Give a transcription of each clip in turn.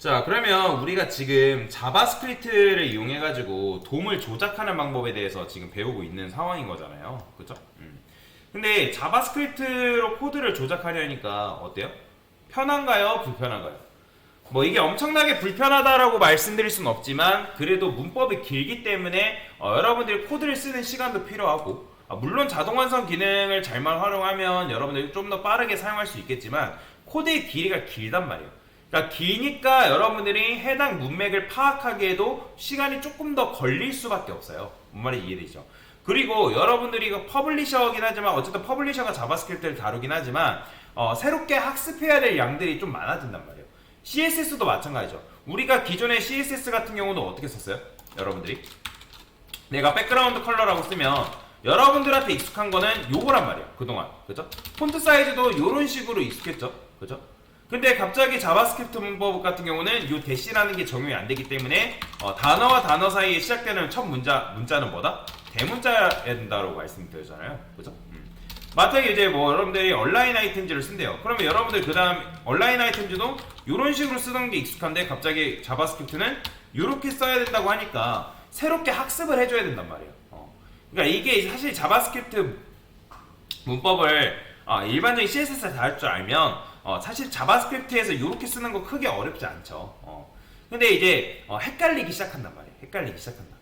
자, 그러면 우리가 지금 자바스크립트를 이용해가지고 돔을 조작하는 방법에 대해서 지금 배우고 있는 상황인 거잖아요. 그죠? 근데 자바스크립트로 코드를 조작하려니까 어때요? 편한가요? 불편한가요? 뭐 이게 엄청나게 불편하다라고 말씀드릴 수는 없지만 그래도 문법이 길기 때문에 여러분들이 코드를 쓰는 시간도 필요하고 물론 자동 완성 기능을 잘만 활용하면 여러분들이 좀 더 빠르게 사용할 수 있겠지만 코드의 길이가 길단 말이에요. 그러니까 기니까 여러분들이 해당 문맥을 파악하기에도 시간이 조금 더 걸릴 수밖에 없어요. 뭔 말인지 이해되죠? 그리고 여러분들이 이거 퍼블리셔긴 하지만 어쨌든 퍼블리셔가 자바스크립트를 다루긴 하지만 새롭게 학습해야 될 양들이 좀 많아진단 말이에요. CSS도 마찬가지죠. 우리가 기존의 CSS 같은 경우는 어떻게 썼어요? 여러분들이 내가 백그라운드 컬러라고 쓰면 여러분들한테 익숙한 거는 요거란 말이에요. 그동안 그죠? 폰트 사이즈도 요런 식으로 익숙했죠. 그죠? 근데 갑자기 자바스크립트 문법 같은 경우는 요 대시라는 게 적용이 안 되기 때문에 단어와 단어 사이에 시작되는 첫 문자는 뭐다? 대문자여야 된다고 말씀드렸잖아요. 그죠? 마찬가지 이제 뭐 여러분들이 온라인 아이템즈를 쓴대요. 그러면 여러분들 그 다음 온라인 아이템즈도 이런 식으로 쓰던 게 익숙한데 갑자기 자바스크립트는 이렇게 써야 된다고 하니까 새롭게 학습을 해줘야 된단 말이에요. 그러니까 이게 사실 자바스크립트 문법을 일반적인 CSS를 다 할 줄 알면 사실 자바스크립트에서 이렇게 쓰는 거 크게 어렵지 않죠. 근데 이제 헷갈리기 시작한단 말이에요. 헷갈리기 시작한다.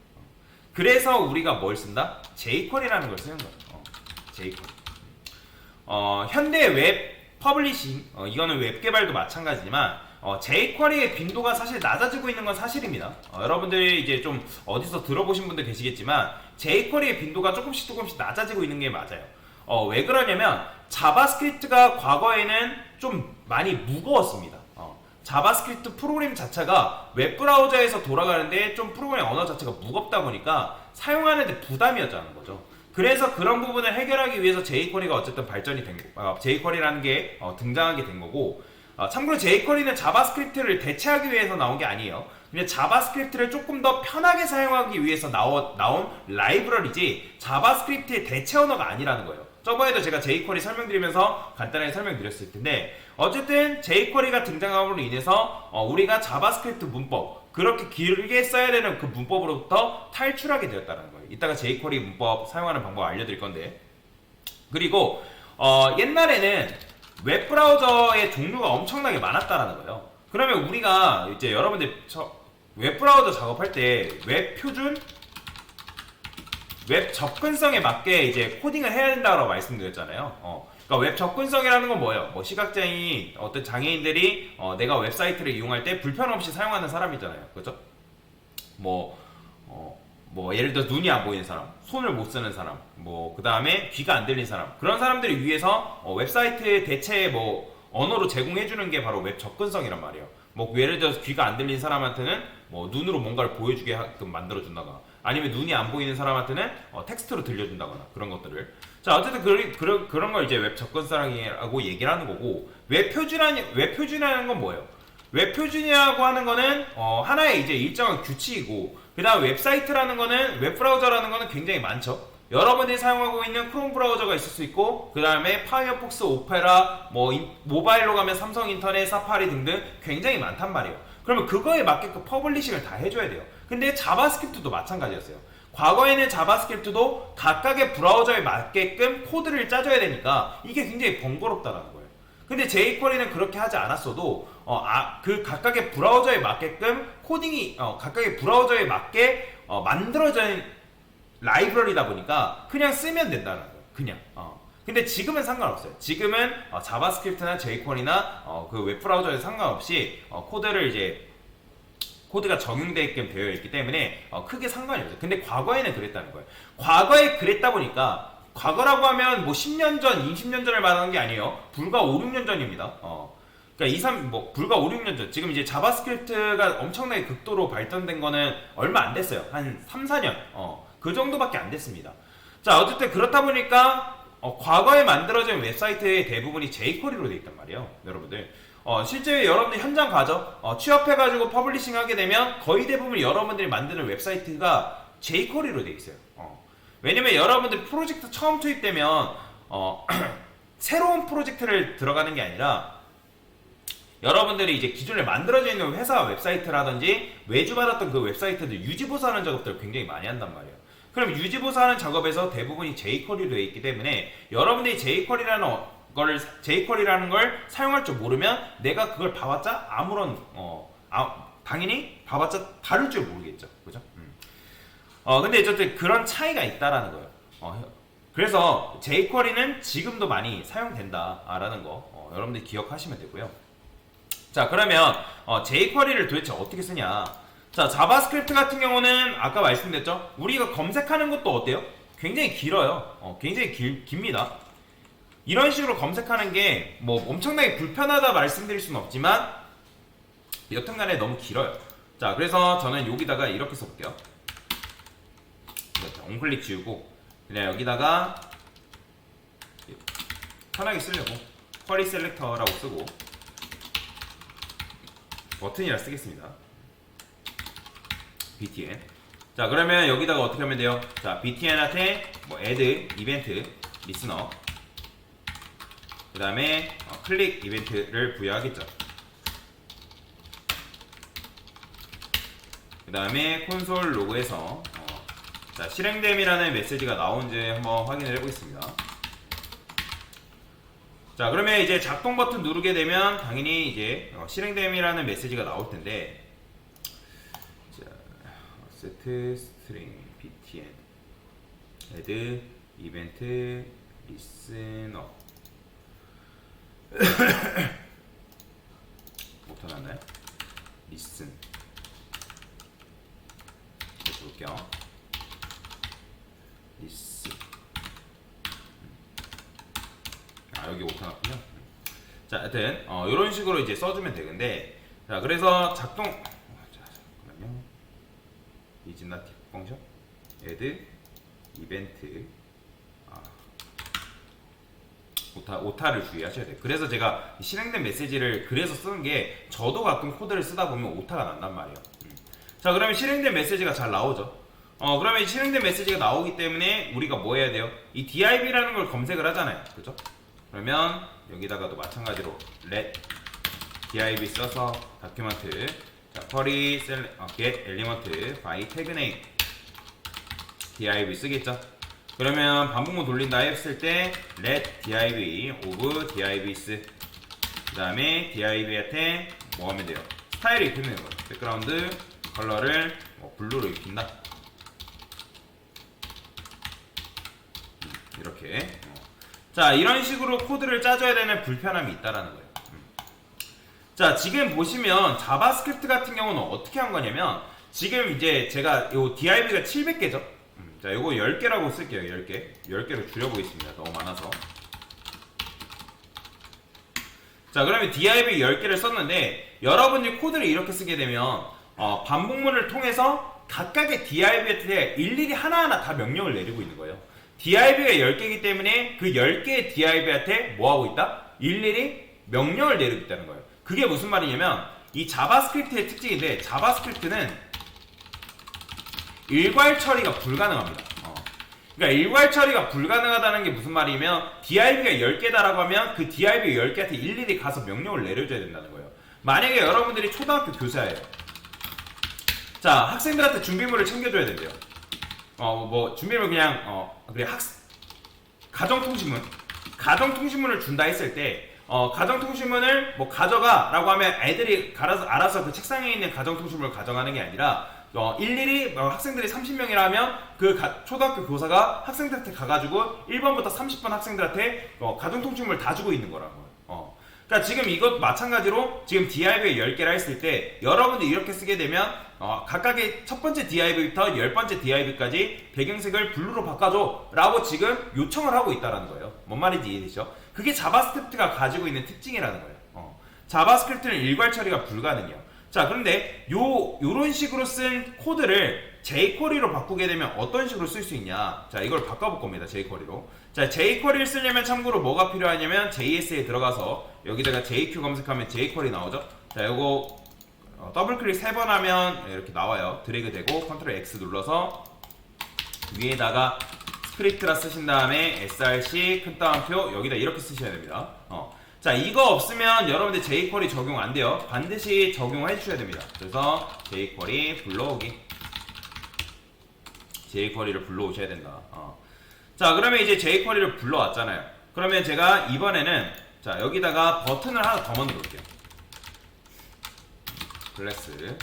그래서 우리가 뭘 쓴다? jQuery라는 걸 쓰는 거죠. jQuery. 현대 웹 퍼블리싱, 이거는 웹 개발도 마찬가지지만 jQuery의 빈도가 사실 낮아지고 있는 건 사실입니다. 여러분들이 이제 좀 어디서 들어보신 분들 계시겠지만 jQuery의 빈도가 조금씩 낮아지고 있는 게 맞아요. 왜 그러냐면 자바스크립트가 과거에는 좀 많이 무거웠습니다. 자바스크립트 프로그램 자체가 웹브라우저에서 돌아가는데 좀 프로그램 언어 자체가 무겁다 보니까 사용하는데 부담이었다는 거죠. 그래서 그런 부분을 해결하기 위해서 jQuery가 어쨌든 발전이 된 jQuery라는 게 등장하게 된 거고, 참고로 jQuery는 자바스크립트를 대체하기 위해서 나온 게 아니에요. 근데 자바스크립트를 조금 더 편하게 사용하기 위해서 나온 라이브러리지 자바스크립트의 대체 언어가 아니라는 거예요. 저번에도 제가 jQuery 설명드리면서 간단하게 설명드렸을 텐데 어쨌든 jQuery가 등장함으로 인해서 우리가 자바스크립트 문법 그렇게 길게 써야 되는 그 문법으로부터 탈출하게 되었다는 거예요. 이따가 jQuery 문법 사용하는 방법 알려드릴 건데, 그리고 옛날에는 웹브라우저의 종류가 엄청나게 많았다라는 거예요. 그러면 우리가 이제 여러분들 웹브라우저 작업할 때 웹 표준, 웹 접근성에 맞게 이제 코딩을 해야 된다고 말씀드렸잖아요. 그러니까 웹 접근성이라는 건 뭐예요? 뭐 시각장애인, 어떤 장애인들이 내가 웹사이트를 이용할 때 불편 없이 사용하는 사람이잖아요. 그죠? 뭐 예를 들어 눈이 안 보이는 사람, 손을 못 쓰는 사람, 뭐 그 다음에 귀가 안 들리는 사람, 그런 사람들을 위해서 웹사이트의 대체 뭐 언어로 제공해주는 게 바로 웹 접근성이란 말이에요. 뭐 예를 들어서 귀가 안 들리는 사람한테는 뭐 눈으로 뭔가를 보여주게 만들어준다거나, 아니면 눈이 안 보이는 사람한테는 텍스트로 들려준다거나, 그런 것들을. 자, 어쨌든 그런 걸 이제 웹 접근성이라고 얘기를 하는 거고, 웹 표준이라는 건 뭐예요? 웹 표준이라고 하는 거는 하나의 이제 일정한 규칙이고, 그 다음 웹사이트라는 거는, 웹브라우저라는 거는 굉장히 많죠. 여러분들이 사용하고 있는 크롬 브라우저가 있을 수 있고, 그 다음에 파이어폭스, 오페라, 모바일로 가면 삼성 인터넷, 사파리 등등 굉장히 많단 말이에요. 그러면 그거에 맞게끔 퍼블리싱을 다 해줘야 돼요. 근데 자바스크립트도 마찬가지였어요. 과거에는 자바스크립트도 각각의 브라우저에 맞게끔 코드를 짜줘야 되니까 이게 굉장히 번거롭다는 거예요. 근데 jQuery는 그렇게 하지 않았어도 그 각각의 브라우저에 맞게끔 코딩이 각각의 브라우저에 맞게 만들어진 라이브러리다 보니까 그냥 쓰면 된다는 거예요. 그냥. 근데 지금은 상관없어요. 지금은 자바스크립트나 jQuery나 그 웹브라우저에 상관없이 코드가 적용되게끔 되어 있기 때문에 크게 상관이 없어요. 근데 과거에는 그랬다는 거예요. 과거에 그랬다 보니까, 과거라고 하면 뭐 10년 전, 20년 전을 말하는 게 아니에요. 불과 5, 6년 전입니다. 그러니까 불과 5, 6년 전. 지금 이제 자바스크립트가 엄청나게 극도로 발전된 거는 얼마 안 됐어요. 한 3, 4년. 그 정도밖에 안 됐습니다. 자, 어쨌든 그렇다 보니까 과거에 만들어진 웹사이트의 대부분이 jQuery로 되어 있단 말이에요. 여러분들. 실제 여러분들 현장 가죠. 취업해가지고 퍼블리싱 하게 되면 거의 대부분 여러분들이 만드는 웹사이트가 jQuery로 되어 있어요. 왜냐면 여러분들 프로젝트 처음 투입되면 새로운 프로젝트를 들어가는 게 아니라 여러분들이 이제 기존에 만들어져 있는 회사 웹사이트라든지 외주받았던 그 웹사이트들 유지보수하는 작업들을 굉장히 많이 한단 말이에요. 그럼 유지보수하는 작업에서 대부분이 jQuery로 되어 있기 때문에 여러분들이 jQuery라는 걸 사용할 줄 모르면 내가 그걸 봐봤자 아무런 당연히 봐봤자 다를 줄 모르겠죠, 그죠? 근데 어쨌든 그런 차이가 있다라는 거예요. 그래서 jQuery는 지금도 많이 사용된다라는 거 여러분들이 기억하시면 되고요. 자, 그러면 jQuery를 도대체 어떻게 쓰냐? 자, 자바스크립트 같은 경우는 아까 말씀드렸죠? 우리가 검색하는 것도 어때요? 굉장히 길어요. 굉장히 깁니다. 이런 식으로 검색하는 게 뭐 엄청나게 불편하다 말씀드릴 수는 없지만 여튼간에 너무 길어요. 자, 그래서 저는 여기다가 이렇게 써볼게요. 이렇게 on클릭 지우고 그냥 여기다가 편하게 쓰려고 쿼리 셀렉터라고 쓰고 버튼이라 쓰겠습니다. btn. 자, 그러면 여기다가 어떻게 하면 돼요? 자, btn한테 뭐 add 이벤트 리스너 그 다음에 클릭 이벤트를 부여하겠죠. 그 다음에 콘솔 로그에서 자, 실행됨이라는 메시지가 나온지 한번 확인을 해보겠습니다. 자, 그러면 이제 작동 버튼 누르게 되면 당연히 이제 실행됨이라는 메시지가 나올 텐데, 자, set string btn add event listener 못하 났나요? listen 이렇게 볼게요. listen 여기 못하 났군요. 자, 하여튼 이런 식으로 이제 써주면 되는데, 자, 그래서 작동 자, 잠깐만요. is not 펑션 add event 오타를 주의하셔야 돼요. 그래서 제가 실행된 메시지를 그래서 쓰는 게 저도 가끔 코드를 쓰다 보면 오타가 난단 말이에요. 자, 그러면 실행된 메시지가 잘 나오죠. 그러면 실행된 메시지가 나오기 때문에 우리가 뭐 해야 돼요? 이 div라는 걸 검색을 하잖아요. 그죠? 그러면 여기다가도 마찬가지로 let div 써서 다큐멘트 자, query get element by tag name div 쓰겠죠? 그러면 반복문 돌린다 했을 때 let div of divs 그 다음에 div한테 뭐 하면 돼요? 스타일을 입히는 거예요. 백그라운드 컬러를 블루로 입힌다. 이렇게 자, 이런 식으로 코드를 짜줘야 되는 불편함이 있다라는 거예요. 자, 지금 보시면 자바스크립트 같은 경우는 어떻게 한 거냐면 지금 이제 제가 요 div가 700개죠. 자, 요거 10개라고 쓸게요. 10개로 줄여보겠습니다. 너무 많아서. 자, 그러면 div 10개를 썼는데 여러분들이 코드를 이렇게 쓰게 되면 반복문을 통해서 각각의 div한테 일일이 하나하나 다 명령을 내리고 있는 거예요. div가 10개이기 때문에 그 10개의 div한테 뭐 하고 있다? 일일이 명령을 내리고 있다는 거예요. 그게 무슨 말이냐면 이 자바스크립트의 특징인데 자바스크립트는 일괄 처리가 불가능합니다. 그러니까 일괄 처리가 불가능하다는 게 무슨 말이면 div가 10개다라고 하면 그 div 10개한테 일일이 가서 명령을 내려줘야 된다는 거예요. 만약에 여러분들이 초등학교 교사예요. 자, 학생들한테 준비물을 챙겨줘야 된대요. 뭐 준비물 그냥 그래 가정통신문을 준다 했을 때 가정통신문을 뭐 가져가라고 하면 애들이 알아서 그 책상에 있는 가정통신문을 가져가는 게 아니라 일일이 학생들이 30명이라면 그 초등학교 교사가 학생들한테 가가지고 1번부터 30번 학생들한테 가정통신문을 다 주고 있는 거라고요. 그러니까 지금 이것 마찬가지로 지금 div에 10개라 했을 때 여러분들이 이렇게 쓰게 되면 각각의 첫 번째 div부터 10번째 div까지 배경색을 블루로 바꿔줘 라고 지금 요청을 하고 있다는 거예요. 뭔 말인지 이해되시죠? 그게 자바스크립트가 가지고 있는 특징이라는 거예요. 자바스크립트는 일괄 처리가 불가능해요. 자, 그런데 요런 식으로 쓴 코드를 jQuery로 바꾸게 되면 어떤 식으로 쓸 수 있냐? 자, 이걸 바꿔볼 겁니다. jQuery로. 자, jQuery를 쓰려면 참고로 뭐가 필요하냐면 JS에 들어가서 여기다가 JQ 검색하면 jQuery 나오죠? 자, 요거 더블 클릭 3번 하면 이렇게 나와요. 드래그 되고 컨트롤 X 눌러서 위에다가 스크립트라 쓰신 다음에 src 큰 따옴표 여기다 이렇게 쓰셔야 됩니다. 자, 이거 없으면 여러분들 jQuery 적용 안 돼요. 반드시 적용해 주셔야 됩니다. 그래서 jQuery 불러오기. jQuery를 불러오셔야 된다. 자, 그러면 이제 jQuery를 불러왔잖아요. 그러면 제가 이번에는 자, 여기다가 버튼을 하나 더 만들어볼게요. 클래스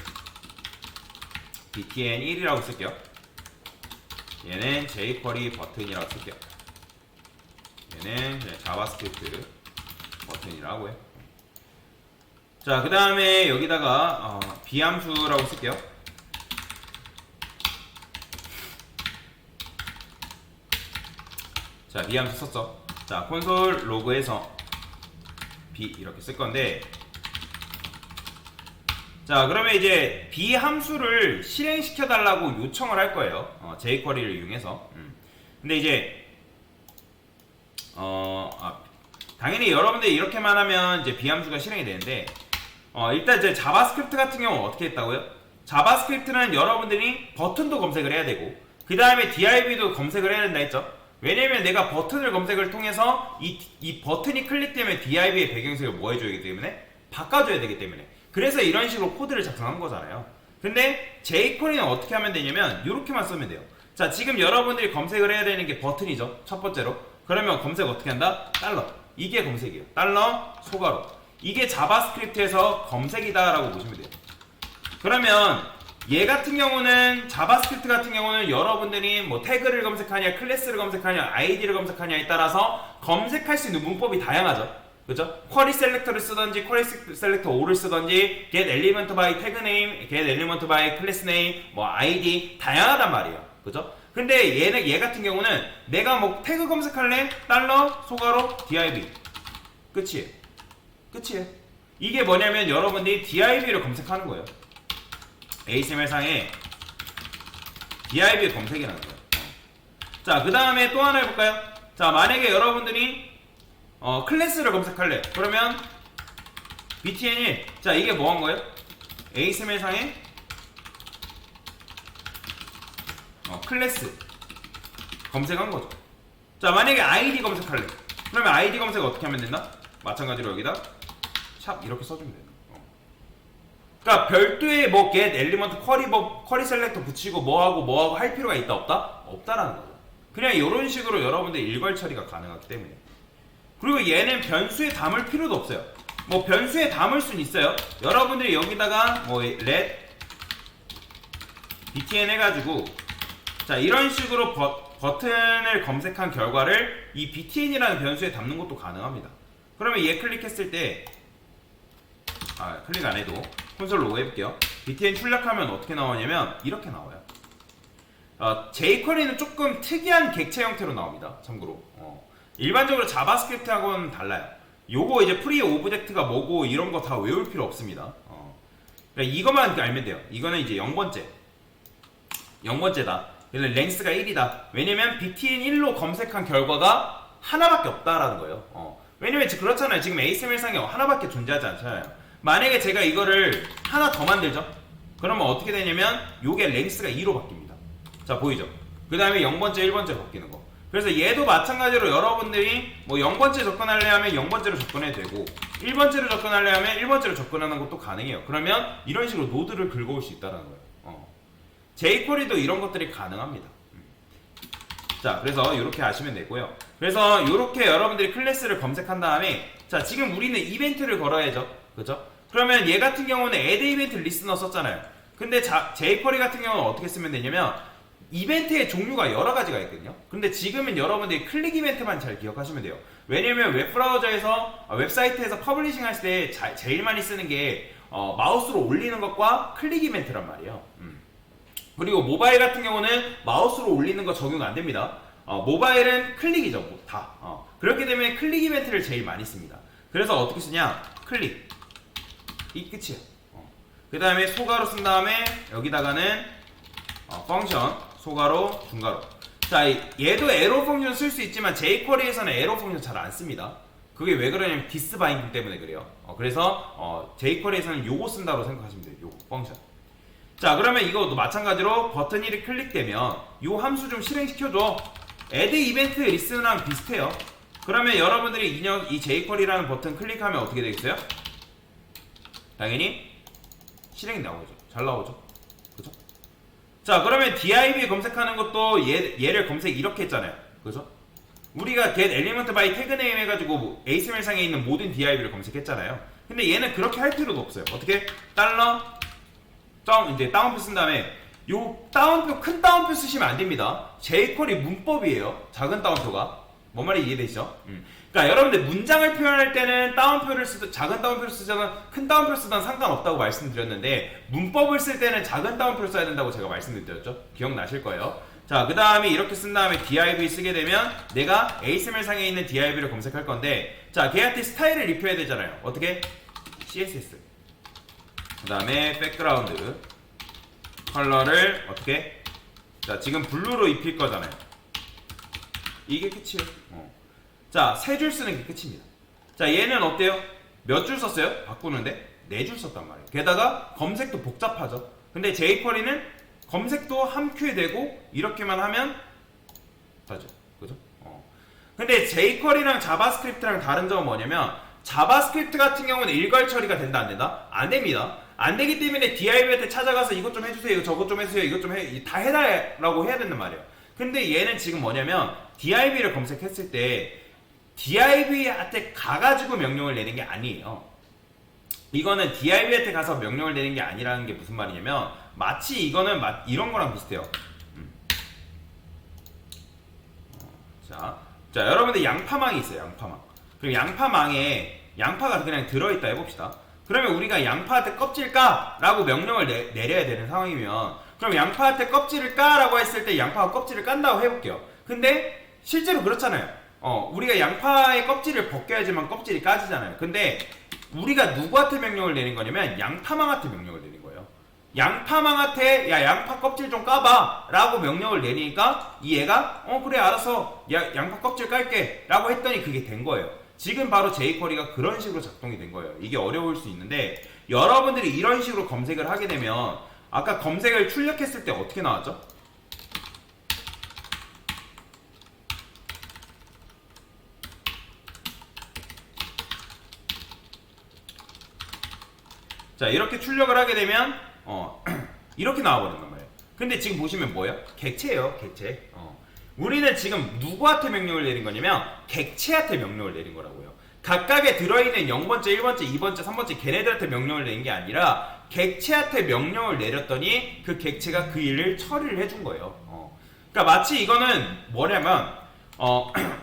btn 1이라고 쓸게요. 얘는 jQuery 버튼이라고 쓸게요. 얘는 그냥 자바스크립트 버튼이라고 해요. 자, 그 다음에 여기다가 비함수라고 쓸게요. 자, 비함수 썼어. 자, 콘솔 로그에서 b 이렇게 쓸 건데, 자, 그러면 이제 b 함수를 실행시켜 달라고 요청을 할 거예요. jQuery를 이용해서. 근데 이제 당연히 여러분들이 이렇게만 하면 이제 b 함수가 실행이 되는데, 일단 이제 자바스크립트 같은 경우는 어떻게 했다고요? 자바스크립트는 여러분들이 버튼도 검색을 해야 되고, 그 다음에 div도 검색을 해야 된다 했죠. 왜냐면 내가 버튼을 검색을 통해서 이 버튼이 클릭되면 div의 배경색을 뭐 해줘야 되기 때문에 바꿔줘야 되기 때문에, 그래서 이런 식으로 코드를 작성한 거잖아요. 근데 jQuery는 어떻게 하면 되냐면 이렇게만 쓰면 돼요. 자, 지금 여러분들이 검색을 해야 되는 게 버튼이죠. 첫 번째로. 그러면 검색 어떻게 한다? 달러. 이게 검색이에요. 달러 소괄호. 이게 자바스크립트에서 검색이다 라고 보시면 돼요. 그러면 얘 같은 경우는, 자바스크립트 같은 경우는 여러분들이 뭐 태그를 검색하냐, 클래스를 검색하냐, 아이디를 검색하냐에 따라서 검색할 수 있는 문법이 다양하죠. 그죠? 쿼리 셀렉터를 쓰던지, 쿼리 셀렉터 5를 쓰던지, get element by tag name, get element by class name, 뭐 id 다양하단 말이에요. 그죠? 근데 얘 같은 경우는 내가 뭐 태그 검색할래? 달러 소괄호 div. 끝이에요. 끝이에요. 이게 뭐냐면 여러분들이 div를 검색하는 거예요. HTML상에 div 검색이라는 거예요. 자, 그 다음에 또 하나 해볼까요? 자, 만약에 여러분들이 클래스를 검색할래. 그러면 btn1. 자, 이게 뭐 한 거예요? HTML상에 클래스 검색한 거죠. 자, 만약에 id 검색할래. 그러면 id 검색 어떻게 하면 된다? 마찬가지로 여기다 샵 이렇게 써주면 돼요. 그러니까 별도의 뭐 get element 쿼리 셀렉터 붙이고 뭐하고 할 필요가 있다 없다? 없다라는 거죠. 그냥 이런 식으로 여러분들 일괄 처리가 가능하기 때문에. 그리고 얘는 변수에 담을 필요도 없어요. 뭐 변수에 담을 수는 있어요. 여러분들이 여기다가 뭐 let btn 해가지고 자, 이런 식으로 버튼을 검색한 결과를 이 btn이라는 변수에 담는 것도 가능합니다. 그러면 얘 클릭했을 때 클릭 안 해도 콘솔 로그 해볼게요. btn 출력하면 어떻게 나오냐면 이렇게 나와요. jQuery는 조금 특이한 객체 형태로 나옵니다. 참고로 일반적으로 자바스크립트하고는 달라요. 요거 이제 프리 오브젝트가 뭐고 이런 거 다 외울 필요 없습니다. 그러니까 이것만 알면 돼요. 이거는 이제 0번째다. 그래서 랭스가 1이다. 왜냐면 btn 1로 검색한 결과가 하나밖에 없다라는 거예요. 왜냐면 그렇잖아요. 지금 HTML상에 하나밖에 존재하지 않잖아요. 만약에 제가 이거를 하나 더 만들죠? 그러면 어떻게 되냐면 요게 랭스가 2로 바뀝니다. 자, 보이죠? 그 다음에 0번째, 1번째로 바뀌는 거. 그래서 얘도 마찬가지로 여러분들이 뭐 0번째 접근하려 하면 0번째로 접근해도 되고 1번째로 접근하려 하면 1번째로 접근하는 것도 가능해요. 그러면 이런 식으로 노드를 긁어올 수 있다는 거예요. jQuery도 이런 것들이 가능합니다. 자, 그래서 이렇게 하시면 되고요. 그래서 이렇게 여러분들이 클래스를 검색한 다음에 자, 지금 우리는 이벤트를 걸어야죠. 그죠? 그러면 얘 같은 경우는 add 이벤트 리스너 썼잖아요. 근데 jQuery 같은 경우는 어떻게 쓰면 되냐면 이벤트의 종류가 여러 가지가 있거든요. 근데 지금은 여러분들이 클릭 이벤트만 잘 기억하시면 돼요. 왜냐면 웹사이트에서 퍼블리싱 할 때 제일 많이 쓰는 게 마우스로 올리는 것과 클릭 이벤트란 말이에요. 그리고 모바일 같은 경우는 마우스로 올리는 거 적용 안 됩니다. 모바일은 클릭이죠, 뭐 다. 그렇기 때문에 클릭 이벤트를 제일 많이 씁니다. 그래서 어떻게 쓰냐? 클릭. 이 끝이에요. 그 다음에 소가로 쓴 다음에 여기다가는 펑션, 소가로, 중가로. 자, 얘도 에러 펑션 쓸 수 있지만 jQuery에서는 에러 펑션 잘 안 씁니다. 그게 왜 그러냐면 디스 바인딩 때문에 그래요. 그래서 jQuery에서는 요거 쓴다고 생각하시면 돼요. 요거 펑션. 자, 그러면 이것도 마찬가지로 버튼 1이 클릭되면 요 함수 좀 실행시켜줘. add 이벤트 리스너랑 비슷해요. 그러면 여러분들이 이 jQuery라는 버튼 클릭하면 어떻게 되겠어요? 당연히 실행이 나오죠. 잘 나오죠. 그죠? 자, 그러면 div 검색하는 것도 얘를 검색 이렇게 했잖아요. 그죠? 우리가 get element by tag name 해가지고 HTML상에 있는 모든 div를 검색했잖아요. 근데 얘는 그렇게 할 필요도 없어요. 어떻게? 이제 다운표 쓴 다음에 요 다운표, 큰 다운표 쓰시면 안 됩니다. jQuery 문법이에요. 작은 다운표가. 뭔 말인지 이해되시죠? 그러니까 여러분들 문장을 표현할 때는 다운표를 쓰든 작은 다운표를 쓰든 큰 다운표를 쓰든 상관없다고 말씀드렸는데, 문법을 쓸 때는 작은 다운표를 써야 된다고 제가 말씀드렸죠. 기억나실 거예요. 자, 그 다음에 이렇게 쓴 다음에 div 쓰게 되면 내가 HTML상에 있는 div를 검색할 건데, 자, 걔한테 스타일을 입혀야 되잖아요. 어떻게? CSS. 그 다음에 백그라운드 컬러를 어떻게? 자, 지금 블루로 입힐 거잖아요. 이게 끝이에요. 자, 3줄 쓰는 게 끝입니다. 자, 얘는 어때요? 몇 줄 썼어요? 바꾸는데 4줄 썼단 말이에요. 게다가 검색도 복잡하죠. 근데 jQuery는 검색도 한 큐에 되고 이렇게만 하면 다죠. 그죠? 근데 jQuery랑 자바스크립트랑 다른 점은 뭐냐면, 자바스크립트 같은 경우는 일괄 처리가 된다 안 된다? 안 됩니다. 안 되기 때문에 div한테 찾아가서 이것 좀 해주세요, 저것 좀 해주세요, 이것 좀 다 해달라고 해야 된단 말이에요. 근데 얘는 지금 뭐냐면 div를 검색했을 때 div한테 가가지고 명령을 내는 게 아니에요. 이거는 div한테 가서 명령을 내는 게 아니라는 게 무슨 말이냐면, 마치 이거는 이런 거랑 비슷해요. 자, 여러분들 양파망이 있어요. 양파망. 그럼 양파망에 양파가 그냥 들어있다 해봅시다. 그러면 우리가 양파한테 껍질 까라고 명령을 내려야 되는 상황이면, 그럼 양파한테 껍질을 까라고 했을 때 양파가 껍질을 깐다고 해볼게요. 근데 실제로 그렇잖아요. 우리가 양파의 껍질을 벗겨야지만 껍질이 까지잖아요. 근데 우리가 누구한테 명령을 내린 거냐면 양파망한테 명령을 내린 거예요. 양파망한테 야, 양파 껍질 좀 까봐 라고 명령을 내리니까 이 얘가 그래 알았어, 양파 껍질 깔게 라고 했더니 그게 된 거예요. 지금 바로 jQuery가 그런 식으로 작동이 된 거예요. 이게 어려울 수 있는데, 여러분들이 이런 식으로 검색을 하게 되면, 아까 검색을 출력했을 때 어떻게 나왔죠? 자, 이렇게 출력을 하게 되면 이렇게 나와버린단 말이에요. 근데 지금 보시면 뭐예요? 객체예요. 객체. 우리는 지금 누구한테 명령을 내린 거냐면 객체한테 명령을 내린 거라고요. 각각에 들어있는 0번째, 1번째, 2번째, 3번째 걔네들한테 명령을 내린 게 아니라 객체한테 명령을 내렸더니 그 객체가 그 일을 처리를 해준 거예요. 그러니까 마치 이거는 뭐냐면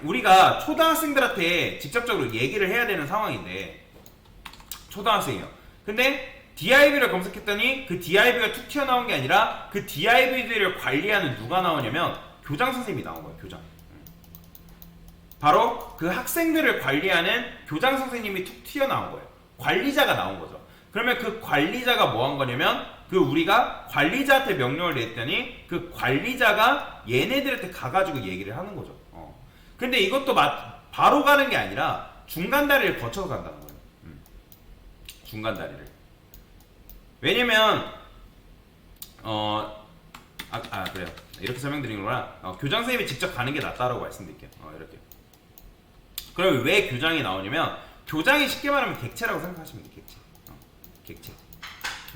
우리가 초등학생들한테 직접적으로 얘기를 해야 되는 상황인데, 초등학생이요. 근데 div를 검색했더니 그 div가 툭 튀어나온 게 아니라 그 div들을 관리하는 누가 나오냐면 교장 선생님이 나온 거예요. 교장. 바로 그 학생들을 관리하는 교장 선생님이 툭 튀어나온 거예요. 관리자가 나온 거죠. 그러면 그 관리자가 뭐 한 거냐면, 그 우리가 관리자한테 명령을 냈더니 그 관리자가 얘네들한테 가가지고 얘기를 하는 거죠. 근데 이것도 바로 가는 게 아니라 중간 다리를 거쳐서 간다는 거예요. 중간 다리를. 왜냐면 그래요. 이렇게 설명드리는구나. 교장 선생님이 직접 가는 게 낫다라고 말씀드릴게요. 이렇게. 그럼 왜 교장이 나오냐면, 교장이 쉽게 말하면 객체라고 생각하시면 돼요. 객체. 객체.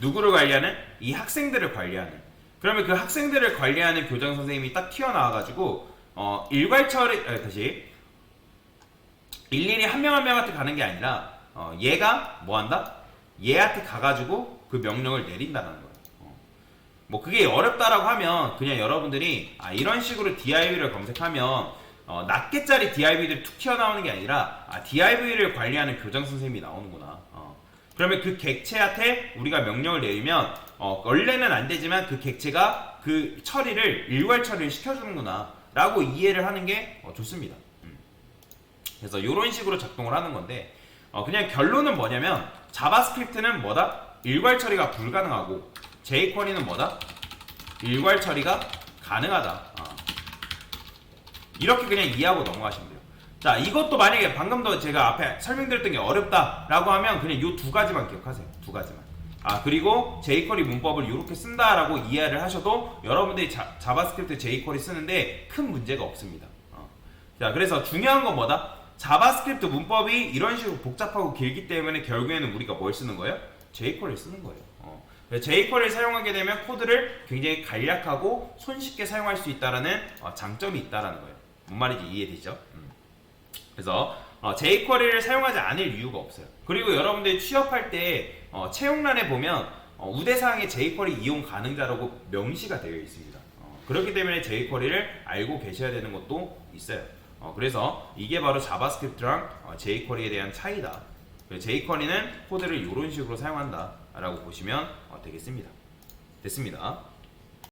누구를 관리하는? 이 학생들을 관리하는. 그러면 그 학생들을 관리하는 교장 선생님이 딱 튀어나와가지고 일괄처리 다시 일일이 한 명 한 명한테 가는 게 아니라 얘가 뭐 한다? 얘한테 가가지고 그 명령을 내린다는 거예요. 뭐 그게 어렵다라고 하면 그냥 여러분들이 이런 식으로 div를 검색하면 낱개짜리 div들이 툭 튀어나오는 게 아니라 div를 관리하는 교장 선생님이 나오는구나. 그러면 그 객체한테 우리가 명령을 내리면 원래는 안 되지만 그 객체가 그 처리를 일괄 처리를 시켜주는구나 라고 이해를 하는 게 좋습니다. 그래서 이런 식으로 작동을 하는 건데, 그냥 결론은 뭐냐면 자바스크립트는 뭐다? 일괄 처리가 불가능하고 jQuery는 뭐다? 일괄 처리가 가능하다. 이렇게 그냥 이해하고 넘어가시면 돼요. 자, 이것도 만약에 방금도 제가 앞에 설명드렸던 게 어렵다라고 하면 그냥 이 두 가지만 기억하세요. 두 가지만. 그리고 jQuery 문법을 이렇게 쓴다라고 이해를 하셔도 여러분들이 자바스크립트 jQuery 쓰는데 큰 문제가 없습니다. 자, 그래서 중요한 건 뭐다? 자바스크립트 문법이 이런 식으로 복잡하고 길기 때문에 결국에는 우리가 뭘 쓰는 거예요? jQuery를 쓰는 거예요. jQuery를 사용하게 되면 코드를 굉장히 간략하고 손쉽게 사용할 수 있다라는 장점이 있다라는 거예요. 뭔 말인지 이해되죠? 그래서 jQuery를 사용하지 않을 이유가 없어요. 그리고 여러분들이 취업할 때 채용란에 보면 우대사항에 jQuery 이용 가능자라고 명시가 되어 있습니다. 그렇기 때문에 jQuery를 알고 계셔야 되는 것도 있어요. 그래서 이게 바로 자바스크립트랑 jQuery에 대한 차이다. jQuery는 코드를 이런 식으로 사용한다 라고 보시면 되겠습니다. 됐습니다.